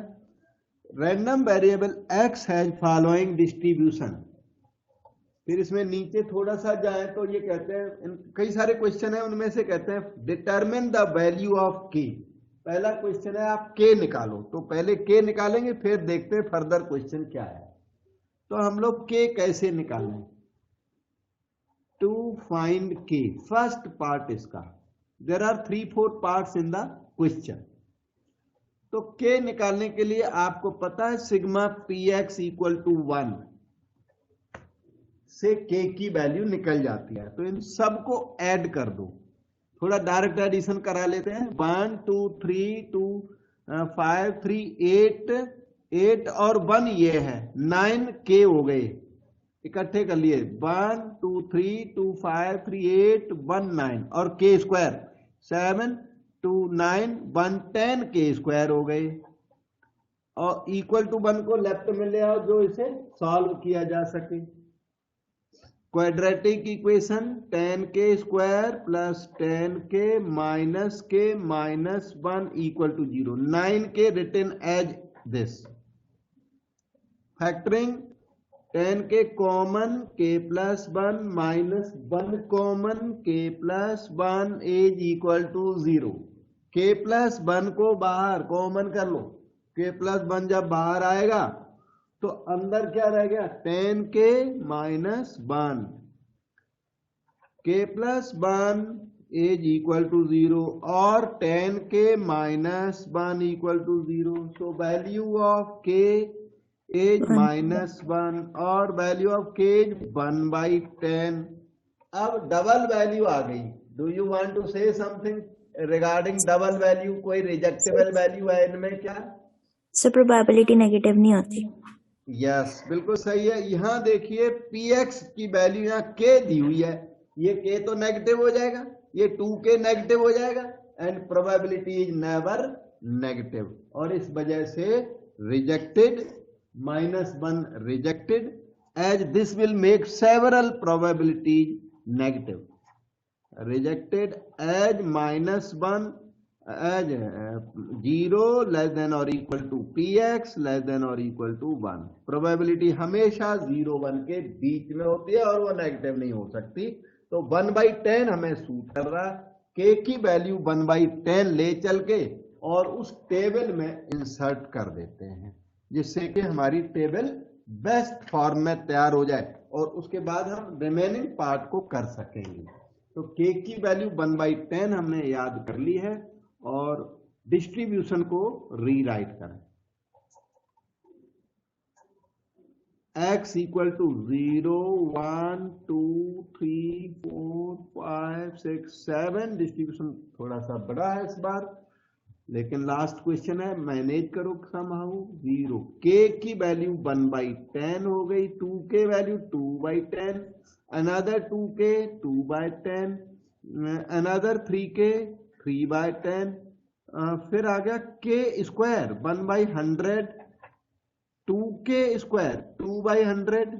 A: Random variable x has following distribution. फिर इसमें नीचे थोड़ा सा जाए तो ये कहते हैं, कई सारे क्वेश्चन है उनमें से कहते हैं determine the value of k। पहला क्वेश्चन है आप k निकालो, तो पहले k निकालेंगे फिर देखते हैं फर्दर क्वेश्चन क्या है। तो हम लोग k कैसे निकालें? To find k, first part इसका, there are 3-4 parts in the question. तो k निकालने के लिए आपको पता है सिग्मा px इक्वल टू 1 से k की वैल्यू निकल जाती है। तो इन सबको ऐड कर दो, थोड़ा डायरेक्ट एडिशन करा लेते हैं। 1 2 3 2 5 3 8 और 1 ये है 9k हो गए, इकट्ठे कर लिए 1 2 3 2 5 3 8 1 9 और k स्क्वायर 7 2 9 1 10 k स्क्वायर हो गए। और इक्वल टू 1 को लेफ्ट में ले आओ जो इसे सॉल्व किया जा सके। Quadratic equation 10k square plus 10k minus k minus 1 equal to 0, 9k written as this. Factoring 10 K common k plus 1 minus 1 common k plus 1 is equal to 0। k plus 1 को बाहर कॉमन कर लो, k प्लस 1 जब बाहर आएगा तो अंदर क्या रह गया 10k minus 1, k plus 1 is equal to 0 और 10k minus 1 equal to 0। So value of k is minus 1 और वैल्यू ऑफ k इज 1/10। अब डबल वैल्यू आ गई। Do you want to say something regarding double value? कोई रिजेक्टेबल वैल्यू है इनमें क्या?
C: सर प्रोबेबिलिटी नेगेटिव नहीं होती।
A: यस बिल्कुल सही है। यहाँ देखिए px की वैल्यू यहाँ k दी हुई है, ये k तो नेगेटिव हो जाएगा, ये 2k नेगेटिव हो जाएगा and probability is never negative, और इस वजह से rejected -1 rejected as this will make several probabilities negative. Rejected as -1 as 0 less than और equal to px less than और इक्वल टू 1। प्रोबेबिलिटी हमेशा 0-1 के बीच में होती है और वो नेगेटिव नहीं हो सकती। तो 1/10 हमें सूट कर रहा, k की वैल्यू 1/10 ले चल के और उस टेबल में इंसर्ट कर देते हैं, जिससे कि हमारी टेबल बेस्ट फॉर्म में तैयार हो जाए और उसके बाद हम रिमेनिंग पार्ट को कर सकेंगे। तो k की वैल्यू 1/10 हमने याद कर ली है और डिस्ट्रीब्यूशन को रीराइट करें। x equal to 0 1 2 3 4 5 6 7। डिस्ट्रीब्यूशन थोड़ा सा बड़ा है इस बार, लेकिन लास्ट क्वेश्चन है, मैनेज करो समहाउ। 0 k की वैल्यू 1/10 हो गई, 2k value 2/10, another 2k 2/10, another 3k 3/10, फिर आ गया k square 1/100, 2k square 2/100,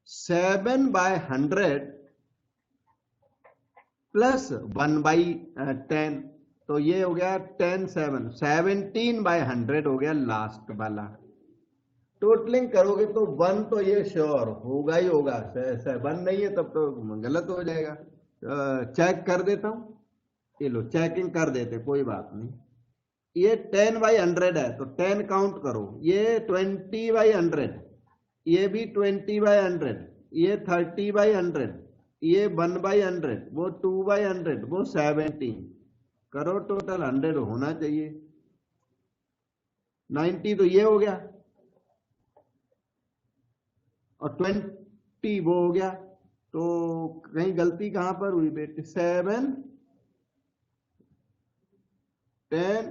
A: 7/100 plus 1/10, तो ये हो गया 10 7 17/100 हो गया लास्ट वाला। टोटलिंग करोगे तो 1 तो ये श्योर होगा ही होगा, 1 नहीं है तब तो गलत हो जाएगा। चेक कर देता हूं, ये लो चेकिंग कर देते, कोई बात नहीं। ये 10/100 है तो 10 काउंट करो, ये 20/100, ये भी 20/100, ये 30/100, ये 1/100, वो 2/100, वो 17 करो, टोटल 100 होना चाहिए। 90 तो ये हो गया और 20 वो हो गया, तो कहीं गलती कहां पर हुई बेटे? 7 10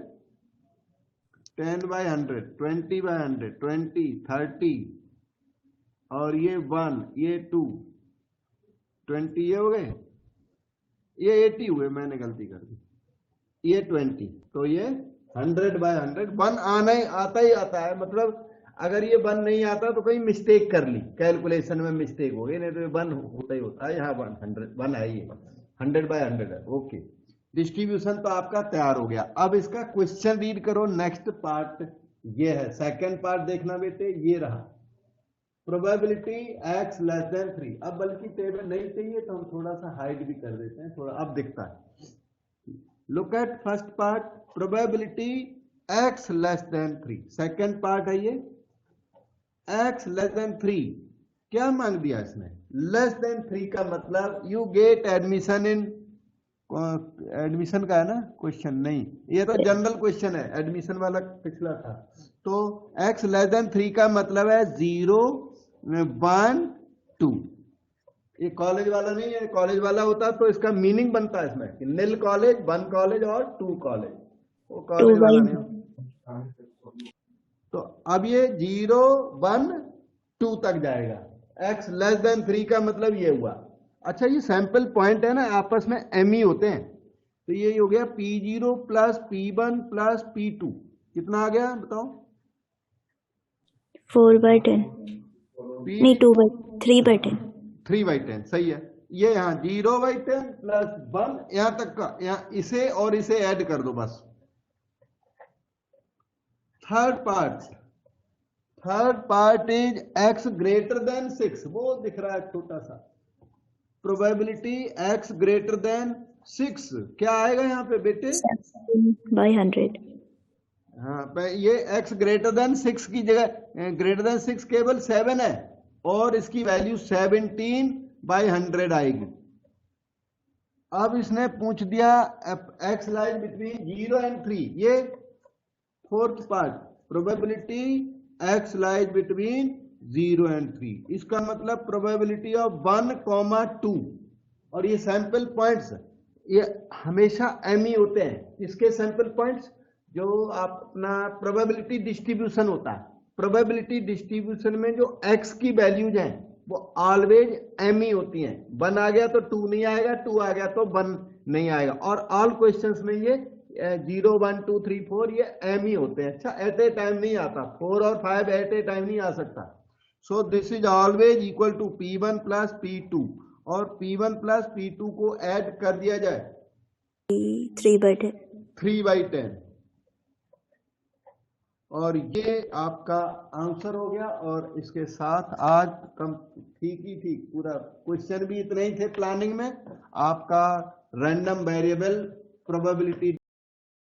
A: 10/100 20/100 20 30 और ये 1 ये 2 20 ये हो गए, ये 80 हुए, मैंने गलती कर दी, ये 20, तो ये 100/100 1 आना ही आता ही आता है। मतलब अगर ये 1 नहीं आता तो कहीं मिस्टेक कर ली, कैलकुलेशन में मिस्टेक हो गई, नहीं तो ये 1 होता ही होता है। यहाँ 1 है, ये 100/100 है। ओके, डिस्ट्रीब्यूशन तो आपका तैयार हो गया। अब इसका क्वेश्चन रीड करो। नेक्स्ट पार्ट ये है, सेकंड पार्ट देखना बेटे, ये रहा प्रोबेबिलिटी x लेस देन 3। अब बल्कि टेबल नहीं चाहिए तो हम थोड़ा सा हाइड भी कर देते हैं, थोड़ा अब दिखता है। Look at first part, probability x less than 3। Second part है ये x लेस देन 3। क्या मांग दिया इसने? लेस देन 3 का मतलब you get admission in, admission का है ना क्वेश्चन, नहीं ये तो जनरल क्वेश्चन है, एडमिशन वाला पिछला था। तो x लेस देन 3 का मतलब है 0 1 2। ये कॉलेज वाला नहीं है, कॉलेज वाला होता तो इसका मीनिंग बनता है इसमें कि नील कॉलेज 1 कॉलेज और 2 कॉलेज, वो कॉलेज वाला नहीं। तो अब ये 0 1 2 तक जाएगा। x लेस देन 3 का मतलब ये हुआ। अच्छा, ये सैंपल पॉइंट है ना, आपस में एमई होते हैं, तो ये हो गया P0 plus P1 plus P2, कितना आ गया बताओ?
C: 4/10 नहीं 3/10
A: 3/10 सही है। ये यहाँ 0/10 प्लस 1 यहां तक का, यहाँ इसे और इसे ऐड कर दो बस। Third part third part is x greater than 6, वो दिख रहा है छोटा सा, प्रोबेबिलिटी x ग्रेटर देन 6 क्या आएगा यहाँ पे बेटे?
C: 7/100।
A: हाँ ये x ग्रेटर देन 6 की जगह ग्रेटर देन 6 केवल 7 है और इसकी वैल्यू 17/100 आएगी। अब इसने पूछ दिया x लाइज बिटवीन 0 and 3, ये fourth part, probability x lies between 0 and 3, इसका मतलब प्रोबेबिलिटी ऑफ 1, 2 और ये सैंपल पॉइंट्स ये हमेशा m ही होते हैं। इसके सैंपल पॉइंट्स जो आप अपना प्रोबेबिलिटी डिस्ट्रीब्यूशन होता है, प्रोबेबिलिटी डिस्ट्रीब्यूशन में जो x की वैल्यूज हैं वो ऑलवेज m ही होती हैं। 1 आ गया तो 2 नहीं आएगा, 2 आ गया तो 1 नहीं आएगा, और ऑल क्वेश्चंस में ये 0, 1, 2, 3, 4 ये m ही होते हैं। अच्छा एट ए टाइम नहीं आता, 4 और 5 एट ए टाइम नहीं आ सकता। So this is always equal to P1 plus P2, और P1 प्लस P2 को ऐड कर दिया जाए
C: 3/10।
A: 3/10, और ये आपका आंसर हो गया। और इसके साथ आज कम ठीक ही ठीक, पूरा क्वेश्चन भी इतने ही थे प्लानिंग में। आपका रैंडम वेरिएबल प्रोबेबिलिटी